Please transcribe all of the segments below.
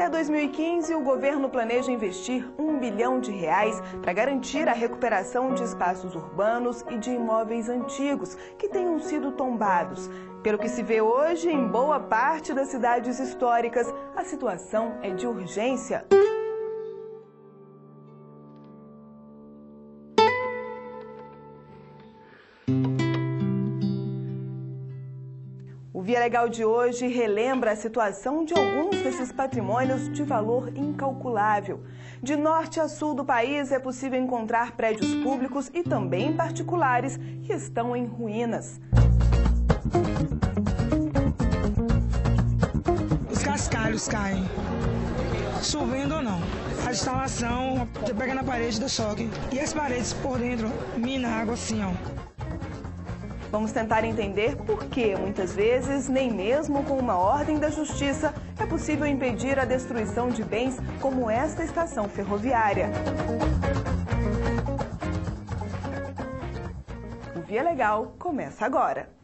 Até 2015, o governo planeja investir R$1 bilhão para garantir a recuperação de espaços urbanos e de imóveis antigos que tenham sido tombados. Pelo que se vê hoje, em boa parte das cidades históricas, a situação é de urgência. O Via Legal de hoje relembra a situação de alguns desses patrimônios de valor incalculável. De norte a sul do país é possível encontrar prédios públicos e também particulares que estão em ruínas. Os cascalhos caem, chovendo ou não. A instalação, você pega na parede do choque e as paredes por dentro minam água assim, ó. Vamos tentar entender por que, muitas vezes, nem mesmo com uma ordem da justiça, é possível impedir a destruição de bens como esta estação ferroviária. O Via Legal começa agora.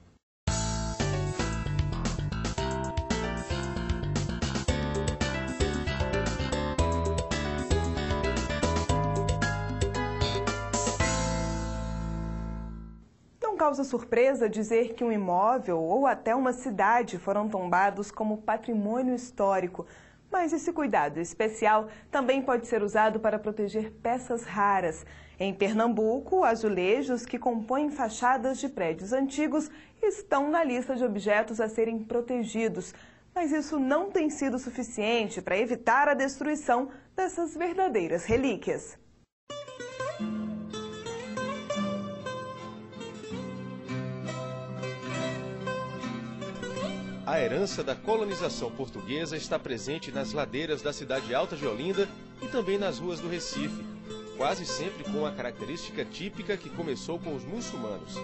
Causa surpresa dizer que um imóvel ou até uma cidade foram tombados como patrimônio histórico. Mas esse cuidado especial também pode ser usado para proteger peças raras. Em Pernambuco, azulejos que compõem fachadas de prédios antigos estão na lista de objetos a serem protegidos. Mas isso não tem sido suficiente para evitar a destruição dessas verdadeiras relíquias. A herança da colonização portuguesa está presente nas ladeiras da cidade alta de Olinda e também nas ruas do Recife, quase sempre com a característica típica que começou com os muçulmanos.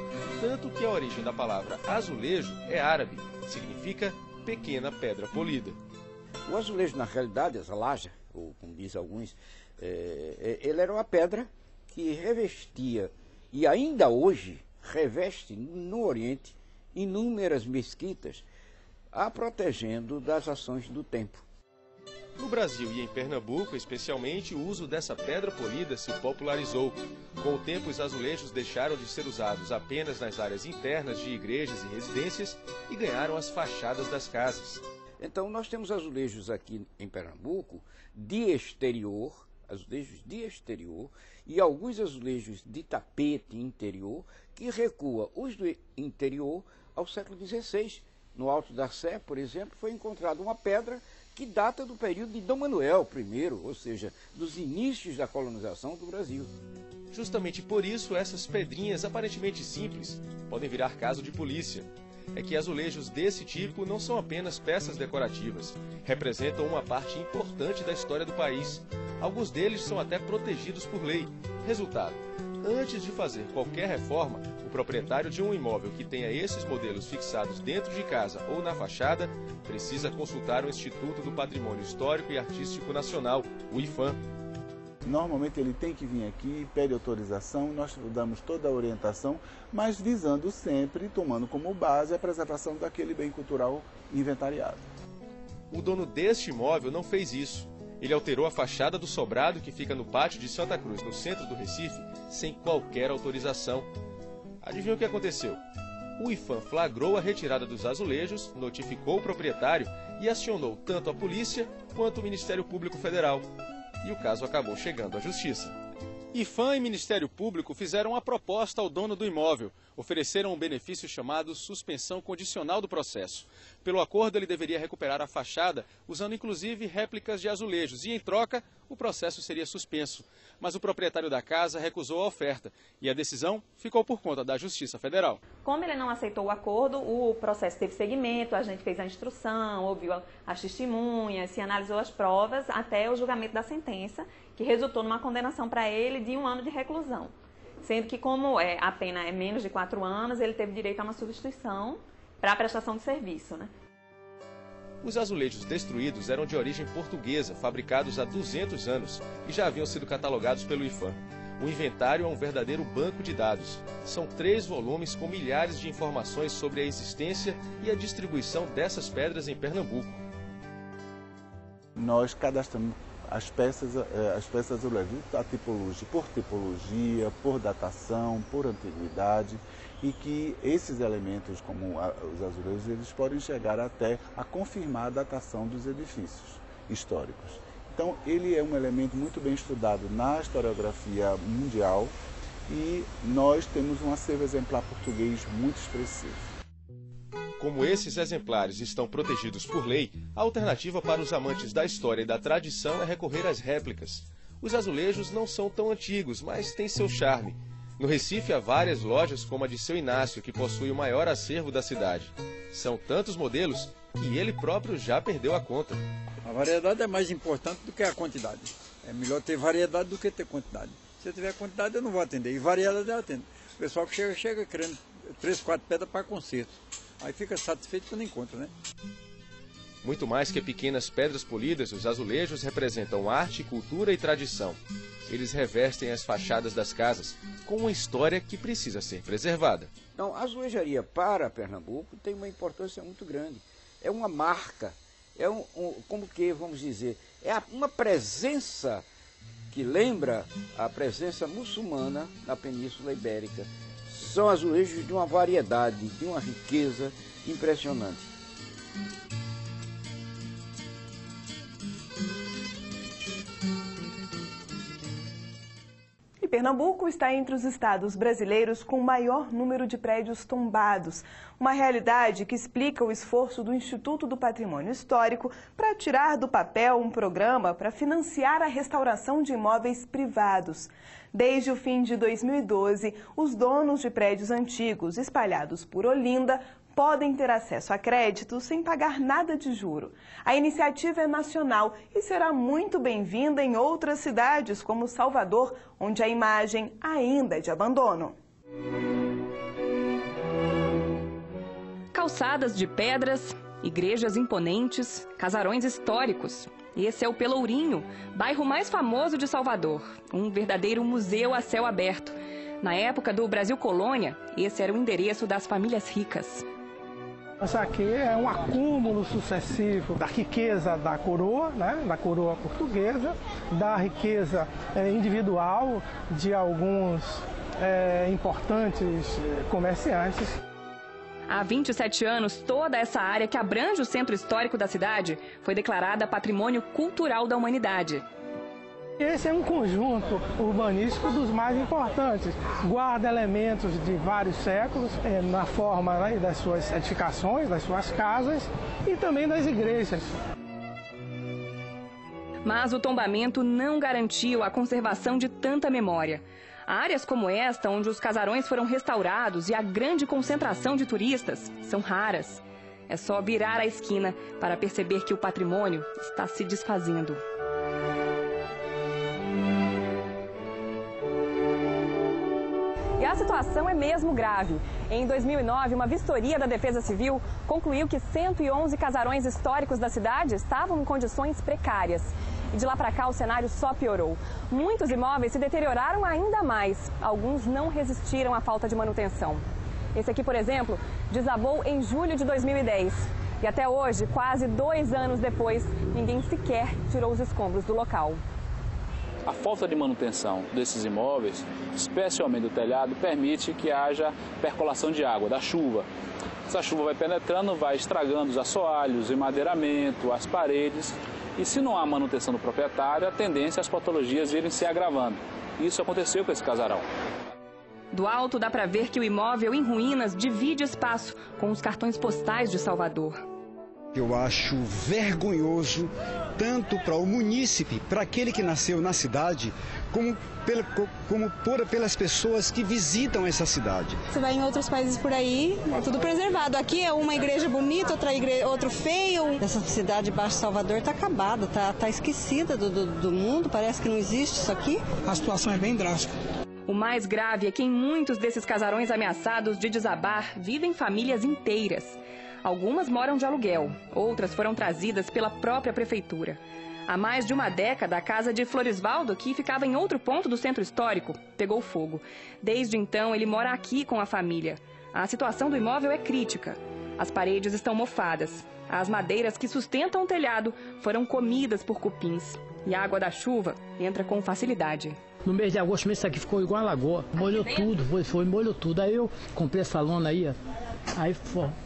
Tanto que a origem da palavra azulejo é árabe, significa pequena pedra polida. O azulejo, na realidade, essa laja, ou como diz alguns, ele era uma pedra que revestia, e ainda hoje reveste no Oriente, inúmeras mesquitas, a protegendo das ações do tempo. No Brasil e em Pernambuco, especialmente, o uso dessa pedra polida se popularizou. Com o tempo, os azulejos deixaram de ser usados apenas nas áreas internas de igrejas e residências e ganharam as fachadas das casas. Então, nós temos azulejos aqui em Pernambuco de exterior, azulejos de exterior, e alguns azulejos de tapete interior, que recua os do interior ao século XVI. No Alto da Sé, por exemplo, foi encontrada uma pedra que data do período de Dom Manuel I, ou seja, dos inícios da colonização do Brasil. Justamente por isso, essas pedrinhas aparentemente simples podem virar caso de polícia. É que azulejos desse tipo não são apenas peças decorativas, representam uma parte importante da história do país. Alguns deles são até protegidos por lei. Resultado: antes de fazer qualquer reforma, o proprietário de um imóvel que tenha esses modelos fixados dentro de casa ou na fachada precisa consultar o Instituto do Patrimônio Histórico e Artístico Nacional, o IPHAN. Normalmente ele tem que vir aqui, pede autorização, nós damos toda a orientação, mas visando sempre, tomando como base a preservação daquele bem cultural inventariado. O dono deste imóvel não fez isso. Ele alterou a fachada do sobrado que fica no pátio de Santa Cruz, no centro do Recife, sem qualquer autorização. Adivinha o que aconteceu? O IPHAN flagrou a retirada dos azulejos, notificou o proprietário e acionou tanto a polícia quanto o Ministério Público Federal. E o caso acabou chegando à Justiça. IPHAN e Ministério Público fizeram uma proposta ao dono do imóvel. Ofereceram um benefício chamado suspensão condicional do processo. Pelo acordo, ele deveria recuperar a fachada, usando inclusive réplicas de azulejos, e em troca, o processo seria suspenso. Mas o proprietário da casa recusou a oferta e a decisão ficou por conta da Justiça Federal. Como ele não aceitou o acordo, o processo teve seguimento, a gente fez a instrução, ouviu as testemunhas, se analisou as provas até o julgamento da sentença, que resultou numa condenação para ele de 1 ano de reclusão. Sendo que, como a pena é menos de 4 anos, ele teve direito a uma substituição para a prestação de serviço, né? Os azulejos destruídos eram de origem portuguesa, fabricados há 200 anos e já haviam sido catalogados pelo IPHAN. O inventário é um verdadeiro banco de dados. São 3 volumes com milhares de informações sobre a existência e a distribuição dessas pedras em Pernambuco. nós cadastramos as peças azulejos por tipologia, por datação, por antiguidade, e que esses elementos, como os azulejos, eles podem chegar até a confirmar a datação dos edifícios históricos. Então, ele é um elemento muito bem estudado na historiografia mundial e nós temos um acervo exemplar português muito expressivo. Como esses exemplares estão protegidos por lei, a alternativa para os amantes da história e da tradição é recorrer às réplicas. Os azulejos não são tão antigos, mas têm seu charme. No Recife há várias lojas como a de seu Inácio, que possui o maior acervo da cidade. São tantos modelos que ele próprio já perdeu a conta. A variedade é mais importante do que a quantidade. É melhor ter variedade do que ter quantidade. Se eu tiver quantidade, eu não vou atender. E variedade eu atendo. O pessoal que chega querendo 3, 4 pedras para conserto. Aí fica satisfeito quando encontra, né? Muito mais que pequenas pedras polidas, os azulejos representam arte, cultura e tradição. Eles revestem as fachadas das casas com uma história que precisa ser preservada. Então, a azulejaria para Pernambuco tem uma importância muito grande. É uma marca, como que vamos dizer, uma presença que lembra a presença muçulmana na Península Ibérica. São azulejos de uma variedade, de uma riqueza impressionante. Pernambuco está entre os estados brasileiros com o maior número de prédios tombados, uma realidade que explica o esforço do Instituto do Patrimônio Histórico para tirar do papel um programa para financiar a restauração de imóveis privados. Desde o fim de 2012, os donos de prédios antigos espalhados por Olinda podem ter acesso a crédito sem pagar nada de juro. A iniciativa é nacional e será muito bem-vinda em outras cidades, como Salvador, onde a imagem ainda é de abandono. Calçadas de pedras, igrejas imponentes, casarões históricos. Esse é o Pelourinho, bairro mais famoso de Salvador, um verdadeiro museu a céu aberto. Na época do Brasil Colônia, esse era o endereço das famílias ricas. Isso aqui é um acúmulo sucessivo da riqueza da coroa, né, da coroa portuguesa, da riqueza individual de alguns importantes comerciantes. Há 27 anos, toda essa área que abrange o centro histórico da cidade foi declarada Patrimônio Cultural da Humanidade. Esse é um conjunto urbanístico dos mais importantes. Guarda elementos de vários séculos na forma, né, das suas edificações, das suas casas e também das igrejas. Mas o tombamento não garantiu a conservação de tanta memória. Áreas como esta, onde os casarões foram restaurados e a grande concentração de turistas, são raras. É só virar a esquina para perceber que o patrimônio está se desfazendo. E a situação é mesmo grave. Em 2009, uma vistoria da Defesa Civil concluiu que 111 casarões históricos da cidade estavam em condições precárias. E de lá para cá o cenário só piorou. Muitos imóveis se deterioraram ainda mais. Alguns não resistiram à falta de manutenção. Esse aqui, por exemplo, desabou em julho de 2010. E até hoje, quase 2 anos depois, ninguém sequer tirou os escombros do local. A falta de manutenção desses imóveis, especialmente do telhado, permite que haja percolação de água, da chuva. Essa chuva vai penetrando, vai estragando os assoalhos, o emadeiramento, as paredes. E se não há manutenção do proprietário, a tendência é as patologias irem se agravando. Isso aconteceu com esse casarão. Do alto dá para ver que o imóvel em ruínas divide espaço com os cartões postais de Salvador. Eu acho vergonhoso tanto para o munícipe, para aquele que nasceu na cidade, como pelas pessoas que visitam essa cidade. Você vai em outros países por aí, é tudo preservado. Aqui é uma igreja bonita, outro feio. Essa cidade de Baixo Salvador está acabada, está esquecida do mundo, parece que não existe isso aqui. A situação é bem drástica. O mais grave é que em muitos desses casarões ameaçados de desabar vivem famílias inteiras. Algumas moram de aluguel, outras foram trazidas pela própria prefeitura. Há mais de uma década, a casa de Floresvaldo, que ficava em outro ponto do centro histórico, pegou fogo. Desde então, ele mora aqui com a família. A situação do imóvel é crítica. As paredes estão mofadas. As madeiras que sustentam o telhado foram comidas por cupins. E a água da chuva entra com facilidade. No mês de agosto, isso aqui ficou igual a lagoa. Molhou tudo, molhou tudo. Aí eu comprei essa lona aí, ó. Aí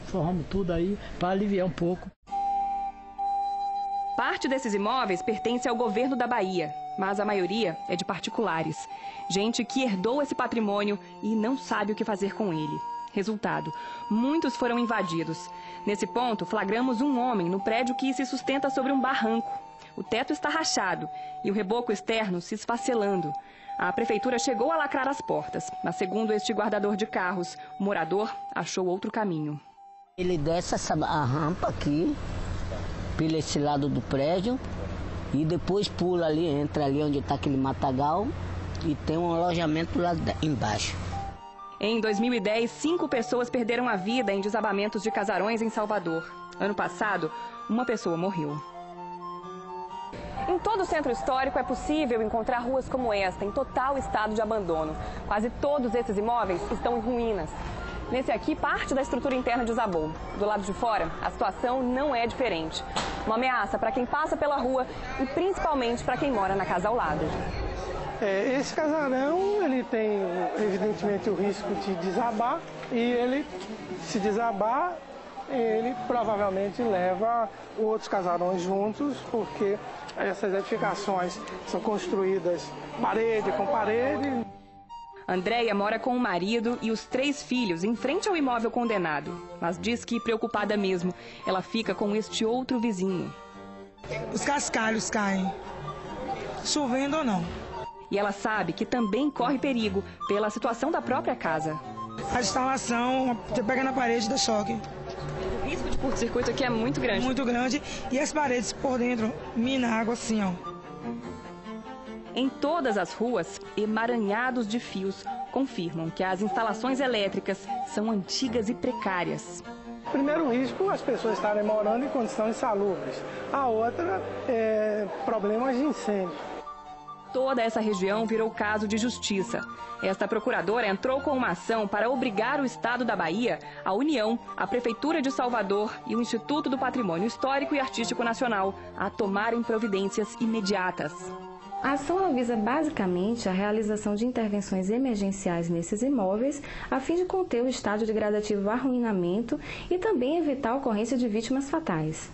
forramos tudo aí para aliviar um pouco. Parte desses imóveis pertence ao governo da Bahia, mas a maioria é de particulares. Gente que herdou esse patrimônio e não sabe o que fazer com ele. Resultado, muitos foram invadidos. Nesse ponto, flagramos um homem no prédio que se sustenta sobre um barranco. O teto está rachado e o reboco externo se esfacelando. A prefeitura chegou a lacrar as portas, mas segundo este guardador de carros, o morador achou outro caminho. Ele desce a rampa aqui, pela esse lado do prédio, e depois pula ali, entra ali onde está aquele matagal, e tem um alojamento lá embaixo. Em 2010, 5 pessoas perderam a vida em desabamentos de casarões em Salvador. Ano passado, uma pessoa morreu. Em todo o centro histórico é possível encontrar ruas como esta, em total estado de abandono. Quase todos esses imóveis estão em ruínas. Nesse aqui, parte da estrutura interna desabou. Do lado de fora, a situação não é diferente. Uma ameaça para quem passa pela rua e principalmente para quem mora na casa ao lado. Esse casarão, ele tem, evidentemente, o risco de desabar e ele, se desabar, ele provavelmente leva outros casarões juntos, porque essas edificações são construídas parede com parede. Andréia mora com o marido e os 3 filhos em frente ao imóvel condenado, mas diz que, preocupada mesmo, ela fica com este outro vizinho. Os cascalhos caem, chovendo ou não. E ela sabe que também corre perigo pela situação da própria casa. A instalação, você pega na parede, dá choque. O risco de curto-circuito aqui é muito grande. Muito grande, e as paredes por dentro minam a água assim, ó. Em todas as ruas, emaranhados de fios confirmam que as instalações elétricas são antigas e precárias. Primeiro risco, as pessoas estarem morando em condições insalubres. A outra é problemas de incêndio. Toda essa região virou caso de justiça. Esta procuradora entrou com uma ação para obrigar o Estado da Bahia, a União, a Prefeitura de Salvador e o Instituto do Patrimônio Histórico e Artístico Nacional a tomarem providências imediatas. A ação visa basicamente a realização de intervenções emergenciais nesses imóveis, a fim de conter o estágio de gradativo arruinamento e também evitar a ocorrência de vítimas fatais.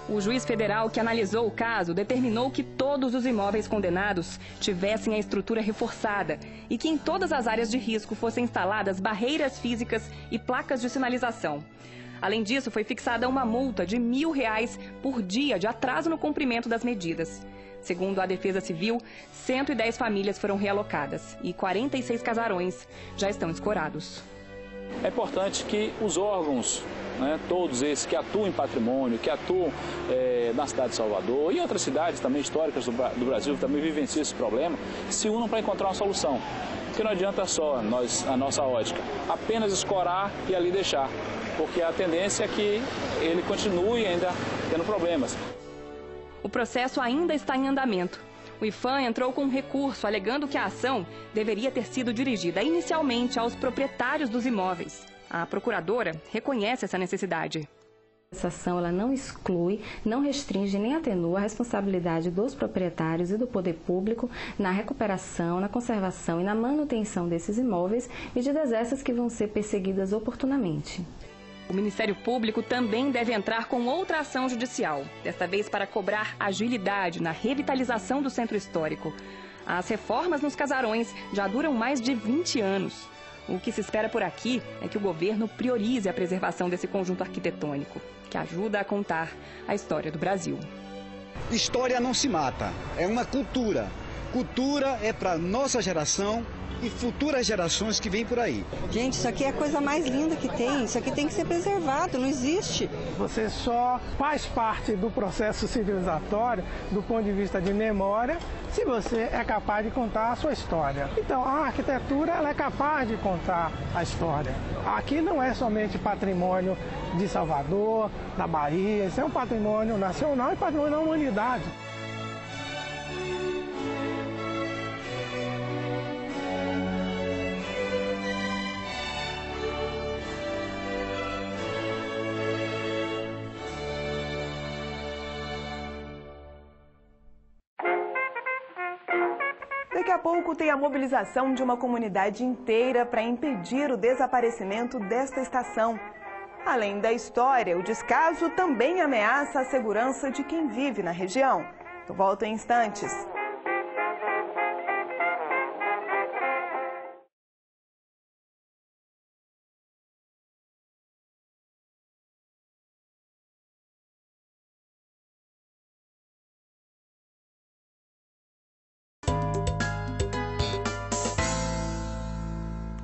O juiz federal que analisou o caso determinou que todos os imóveis condenados tivessem a estrutura reforçada e que em todas as áreas de risco fossem instaladas barreiras físicas e placas de sinalização. Além disso, foi fixada uma multa de R$1.000 por dia de atraso no cumprimento das medidas. Segundo a Defesa Civil, 110 famílias foram realocadas e 46 casarões já estão escorados. É importante que os órgãos, todos esses que atuam em patrimônio, que atuam na cidade de Salvador e outras cidades também históricas do Brasil, que também vivenciam esse problema, se unam para encontrar uma solução. Porque não adianta só a nossa ótica, apenas escorar e ali deixar, porque a tendência é que ele continue ainda tendo problemas. O processo ainda está em andamento. O IPHAN entrou com um recurso alegando que a ação deveria ter sido dirigida inicialmente aos proprietários dos imóveis. A procuradora reconhece essa necessidade. Essa ação ela não exclui, não restringe nem atenua a responsabilidade dos proprietários e do poder público na recuperação, na conservação e na manutenção desses imóveis, medidas essas que vão ser perseguidas oportunamente. O Ministério Público também deve entrar com outra ação judicial, desta vez para cobrar agilidade na revitalização do centro histórico. As reformas nos casarões já duram mais de 20 anos. O que se espera por aqui é que o governo priorize a preservação desse conjunto arquitetônico, que ajuda a contar a história do Brasil. História não se mata, é uma cultura. Cultura é para nossa geração e futuras gerações que vêm por aí. Gente, isso aqui é a coisa mais linda que tem. Isso aqui tem que ser preservado, não existe. Você só faz parte do processo civilizatório, do ponto de vista de memória, se você é capaz de contar a sua história. Então, a arquitetura ela é capaz de contar a história. Aqui não é somente patrimônio de Salvador, da Bahia, isso é um patrimônio nacional e patrimônio da humanidade. a pouco tem a mobilização de uma comunidade inteira para impedir o desaparecimento desta estação. Além da história, o descaso também ameaça a segurança de quem vive na região. Eu volto em instantes.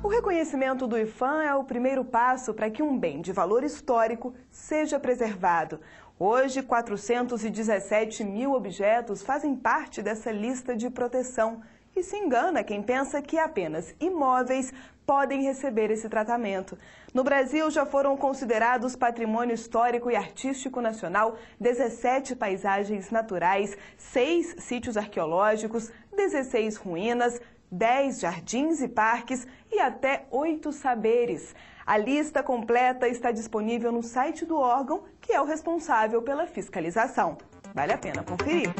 O reconhecimento do IPHAN é o primeiro passo para que um bem de valor histórico seja preservado. Hoje, 417 mil objetos fazem parte dessa lista de proteção. E se engana quem pensa que apenas imóveis podem receber esse tratamento. No Brasil, já foram considerados patrimônio histórico e artístico nacional 17 paisagens naturais, 6 sítios arqueológicos, 16 ruínas, 10 jardins e parques e até 8 saberes. A lista completa está disponível no site do órgão, que é o responsável pela fiscalização. Vale a pena conferir.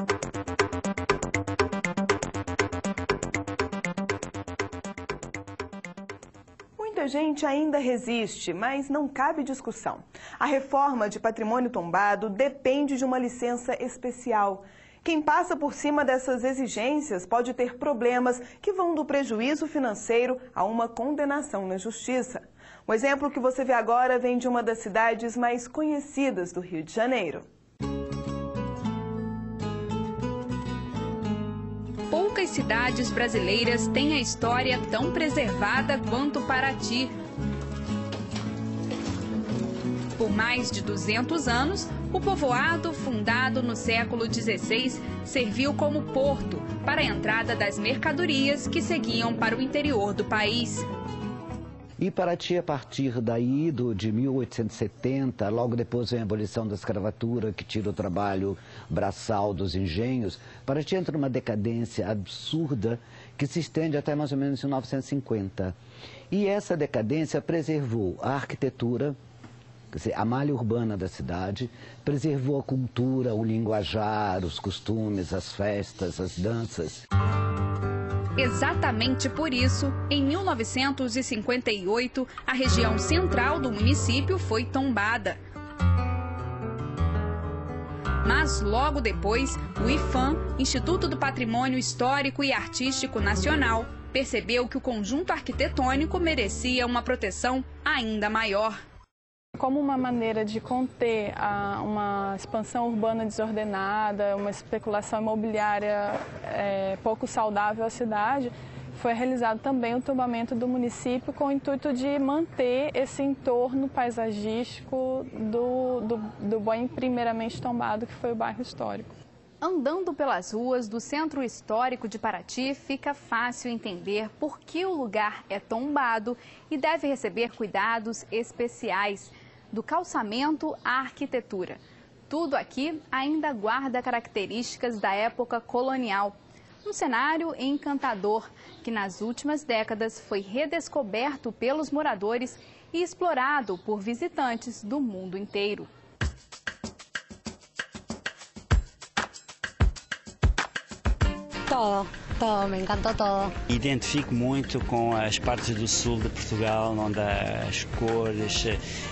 Muita gente ainda resiste, mas não cabe discussão. A reforma de patrimônio tombado depende de uma licença especial. Quem passa por cima dessas exigências pode ter problemas que vão do prejuízo financeiro a uma condenação na justiça. O exemplo que você vê agora vem de uma das cidades mais conhecidas do Rio de Janeiro. Poucas cidades brasileiras têm a história tão preservada quanto Paraty. Por mais de 200 anos, o povoado, fundado no século XVI, serviu como porto para a entrada das mercadorias que seguiam para o interior do país. E Paraty, a partir daí, de 1870, logo depois vem a abolição da escravatura, que tira o trabalho braçal dos engenhos, Paraty entra numa decadência absurda que se estende até mais ou menos 1950. E essa decadência preservou a arquitetura, quer dizer, a malha urbana da cidade, preservou a cultura, o linguajar, os costumes, as festas, as danças. Exatamente por isso, em 1958, a região central do município foi tombada. Mas logo depois, o IPHAN, Instituto do Patrimônio Histórico e Artístico Nacional, percebeu que o conjunto arquitetônico merecia uma proteção ainda maior. Como uma maneira de conter uma expansão urbana desordenada, uma especulação imobiliária pouco saudável à cidade, foi realizado também o tombamento do município com o intuito de manter esse entorno paisagístico do bem primeiramente tombado, que foi o bairro histórico. Andando pelas ruas do Centro Histórico de Paraty, fica fácil entender por que o lugar é tombado e deve receber cuidados especiais, do calçamento à arquitetura. Tudo aqui ainda guarda características da época colonial. Um cenário encantador que nas últimas décadas foi redescoberto pelos moradores e explorado por visitantes do mundo inteiro. Me encantou todo. Identifico muito com as partes do sul de Portugal, onde as cores,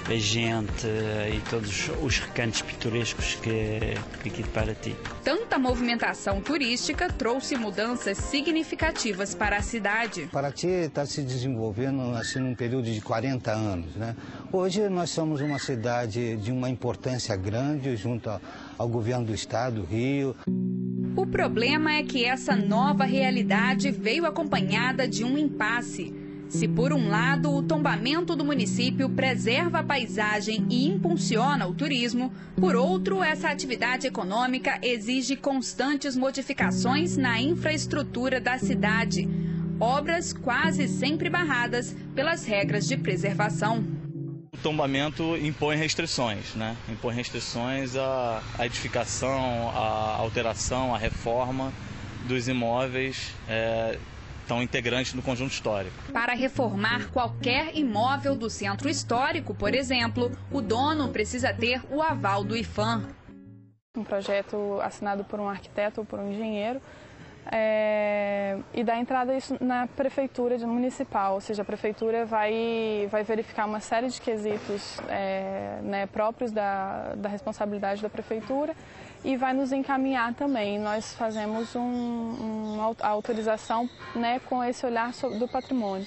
a gente e todos os recantos pitorescos que aqui de Paraty. Tanta movimentação turística trouxe mudanças significativas para a cidade. Paraty está se desenvolvendo assim, num período de 40 anos, né? Hoje nós somos uma cidade de uma importância grande junto ao governo do estado, do Rio. O problema é que essa nova realidade veio acompanhada de um impasse. Se por um lado o tombamento do município preserva a paisagem e impulsiona o turismo, por outro essa atividade econômica exige constantes modificações na infraestrutura da cidade. Obras quase sempre barradas pelas regras de preservação. O tombamento impõe restrições, né? Impõe restrições à edificação, à alteração, à reforma dos imóveis tão integrantes do conjunto histórico. Para reformar qualquer imóvel do centro histórico, por exemplo, o dono precisa ter o aval do IPHAN. Um projeto assinado por um arquiteto ou por um engenheiro e dar entrada isso na prefeitura municipal, ou seja, a prefeitura vai verificar uma série de quesitos né, próprios da responsabilidade da prefeitura e vai nos encaminhar também. Nós fazemos a autorização, né, com esse olhar do patrimônio.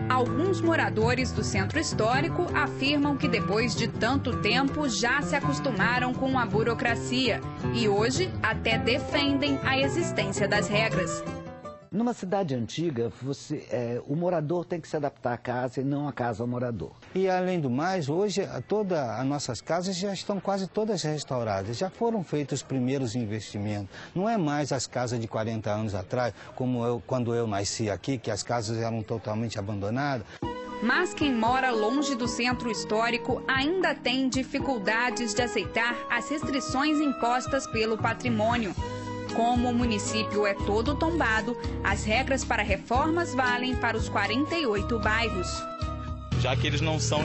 Alguns moradores do centro histórico afirmam que depois de tanto tempo já se acostumaram com a burocracia e hoje até defendem a existência das regras. Numa cidade antiga, o morador tem que se adaptar à casa e não a casa ao morador. E além do mais, hoje todas as nossas casas já estão quase todas restauradas, já foram feitos os primeiros investimentos. Não é mais as casas de 40 anos atrás, como quando eu nasci aqui, que as casas eram totalmente abandonadas. Mas quem mora longe do centro histórico ainda tem dificuldades de aceitar as restrições impostas pelo patrimônio. Como o município é todo tombado, as regras para reformas valem para os 48 bairros. Já que eles não estão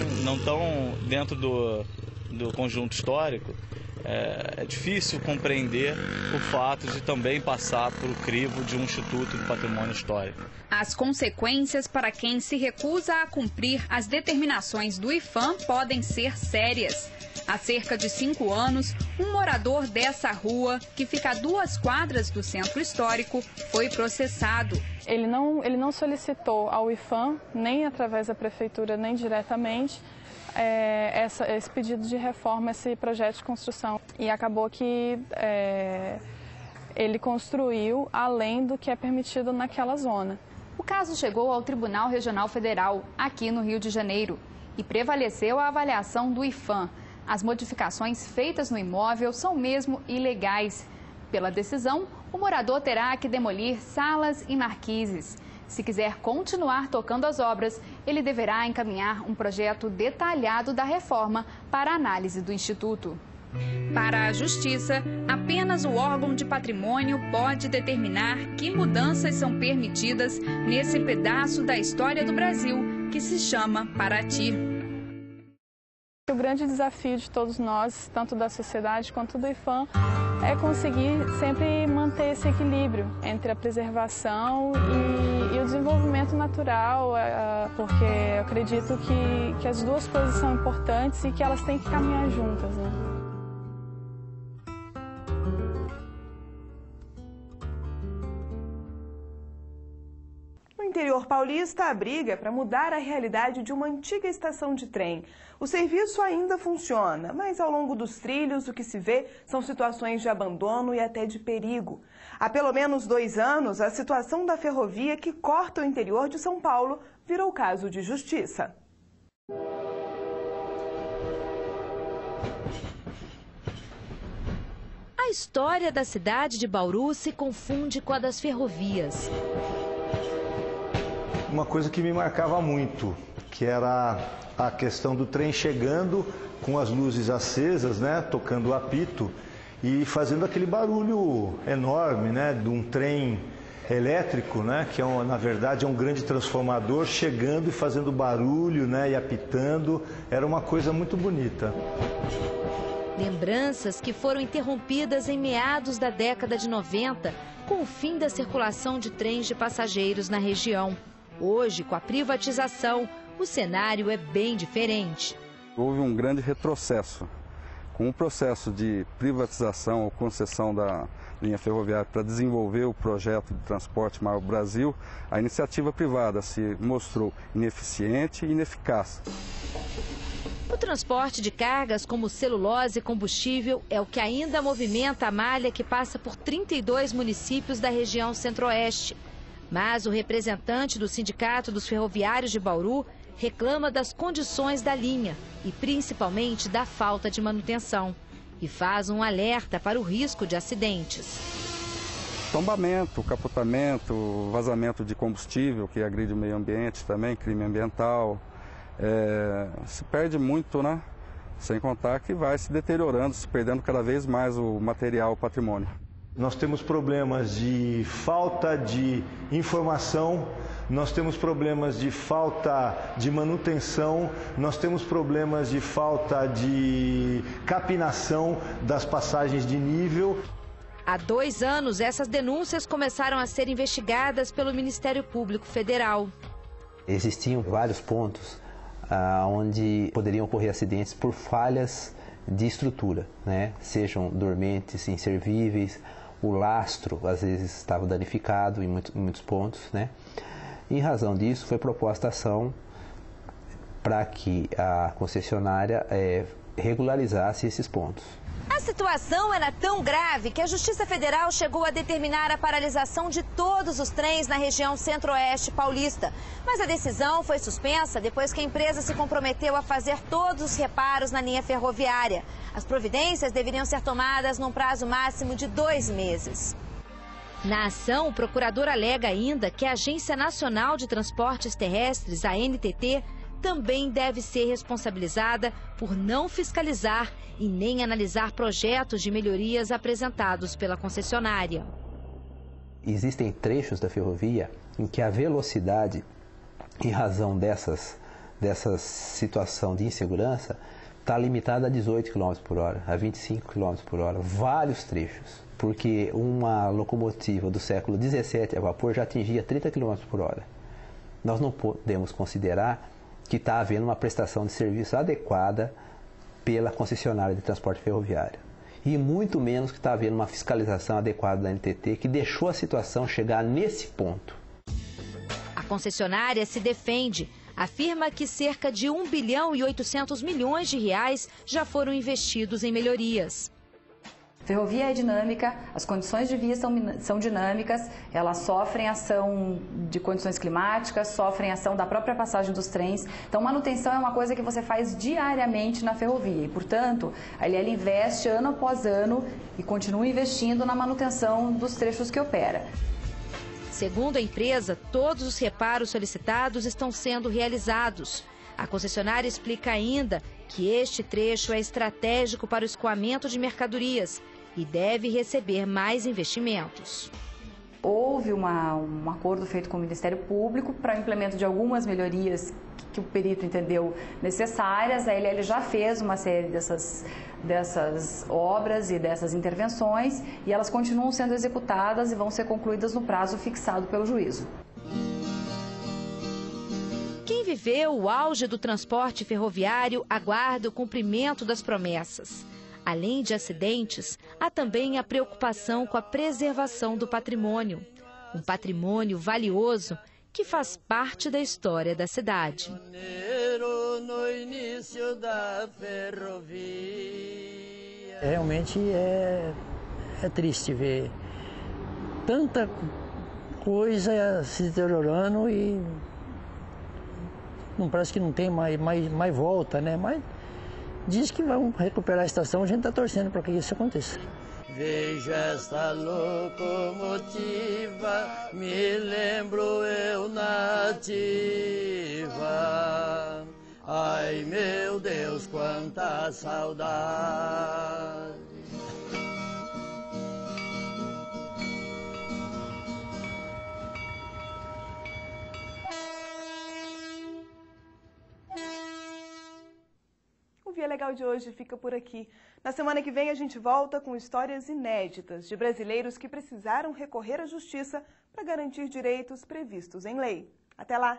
dentro do conjunto histórico, é difícil compreender o fato de também passar por o crivo de um Instituto do Patrimônio Histórico. As consequências para quem se recusa a cumprir as determinações do IPHAN podem ser sérias. Há cerca de 5 anos, um morador dessa rua, que fica a 2 quadras do centro histórico, foi processado. Ele não solicitou ao IPHAN, nem através da prefeitura, nem diretamente, esse pedido de reforma, esse projeto de construção. E acabou que ele construiu além do que é permitido naquela zona. O caso chegou ao Tribunal Regional Federal, aqui no Rio de Janeiro, e prevaleceu a avaliação do IPHAN. As modificações feitas no imóvel são mesmo ilegais. Pela decisão, o morador terá que demolir salas e marquises. Se quiser continuar tocando as obras, ele deverá encaminhar um projeto detalhado da reforma para análise do Instituto. Para a Justiça, apenas o órgão de patrimônio pode determinar que mudanças são permitidas nesse pedaço da história do Brasil que se chama Paraty. O grande desafio de todos nós, tanto da sociedade quanto do IPHAN, é conseguir sempre manter esse equilíbrio entre a preservação e o desenvolvimento natural, porque eu acredito que as duas coisas são importantes e que elas têm que caminhar juntas, né? No interior paulista, a briga é para mudar a realidade de uma antiga estação de trem. O serviço ainda funciona, mas ao longo dos trilhos o que se vê são situações de abandono e até de perigo. Há pelo menos 2 anos, a situação da ferrovia que corta o interior de São Paulo virou caso de justiça. A história da cidade de Bauru se confunde com a das ferrovias. Uma coisa que me marcava muito, que era a questão do trem chegando com as luzes acesas, né, tocando o apito e fazendo aquele barulho enorme, né, de um trem elétrico, né, que na verdade é um grande transformador chegando e fazendo barulho, né, e apitando. Era uma coisa muito bonita. Lembranças que foram interrompidas em meados da década de 90, com o fim da circulação de trens de passageiros na região. Hoje, com a privatização, o cenário é bem diferente. Houve um grande retrocesso. Com o processo de privatização ou concessão da linha ferroviária para desenvolver o projeto de transporte maior do Brasil, a iniciativa privada se mostrou ineficiente e ineficaz. O transporte de cargas como celulose e combustível é o que ainda movimenta a malha que passa por 32 municípios da região centro-oeste. Mas o representante do Sindicato dos Ferroviários de Bauru reclama das condições da linha e principalmente da falta de manutenção. E faz um alerta para o risco de acidentes. Tombamento, capotamento, vazamento de combustível que agride o meio ambiente também, crime ambiental. Se perde muito, né? Sem contar que vai se deteriorando, se perdendo cada vez mais o material, o patrimônio. Nós temos problemas de falta de informação, nós temos problemas de falta de manutenção, nós temos problemas de falta de capinação das passagens de nível. Há 2 anos, essas denúncias começaram a ser investigadas pelo Ministério Público Federal. Existiam vários pontos onde poderiam ocorrer acidentes por falhas de estrutura, né? Sejam dormentes, inservíveis, o lastro às vezes estava danificado em muitos pontos, né? Em razão disso, foi proposta a ação para que a concessionária regularizasse esses pontos. A situação era tão grave que a Justiça Federal chegou a determinar a paralisação de todos os trens na região centro-oeste paulista. Mas a decisão foi suspensa depois que a empresa se comprometeu a fazer todos os reparos na linha ferroviária. As providências deveriam ser tomadas num prazo máximo de 2 meses. Na ação, o procurador alega ainda que a Agência Nacional de Transportes Terrestres, a ANTT, também deve ser responsabilizada por não fiscalizar e nem analisar projetos de melhorias apresentados pela concessionária. Existem trechos da ferrovia em que a velocidade, em razão dessa situação de insegurança, está limitada a 18 km por hora, a 25 km por hora, vários trechos. Porque uma locomotiva do século XVII a vapor já atingia 30 km por hora. Nós não podemos considerar que está havendo uma prestação de serviço adequada pela concessionária de transporte ferroviário. E muito menos que está havendo uma fiscalização adequada da ANTT, que deixou a situação chegar nesse ponto. A concessionária se defende. Afirma que cerca de 1 bilhão e 800 milhões de reais já foram investidos em melhorias. Ferrovia é dinâmica, as condições de via são dinâmicas, elas sofrem ação de condições climáticas, sofrem ação da própria passagem dos trens. Então, manutenção é uma coisa que você faz diariamente na ferrovia e, portanto, ela investe ano após ano e continua investindo na manutenção dos trechos que opera. Segundo a empresa, todos os reparos solicitados estão sendo realizados. A concessionária explica ainda que este trecho é estratégico para o escoamento de mercadorias e deve receber mais investimentos. Houve um acordo feito com o Ministério Público para o implemento de algumas melhorias que o perito entendeu necessárias. A LL já fez uma série dessas obras e dessas intervenções e elas continuam sendo executadas e vão ser concluídas no prazo fixado pelo juízo. Quem viveu o auge do transporte ferroviário aguarda o cumprimento das promessas. Além de acidentes, há também a preocupação com a preservação do patrimônio. Um patrimônio valioso que faz parte da história da cidade. Realmente é triste ver tanta coisa se deteriorando e não parece que não tem mais volta, né? Mas diz que vão recuperar a estação, a gente está torcendo para que isso aconteça. Veja esta locomotiva, me lembro eu nativa. Ai meu Deus, quanta saudade. O Via Legal de hoje fica por aqui. Na semana que vem a gente volta com histórias inéditas de brasileiros que precisaram recorrer à justiça para garantir direitos previstos em lei. Até lá!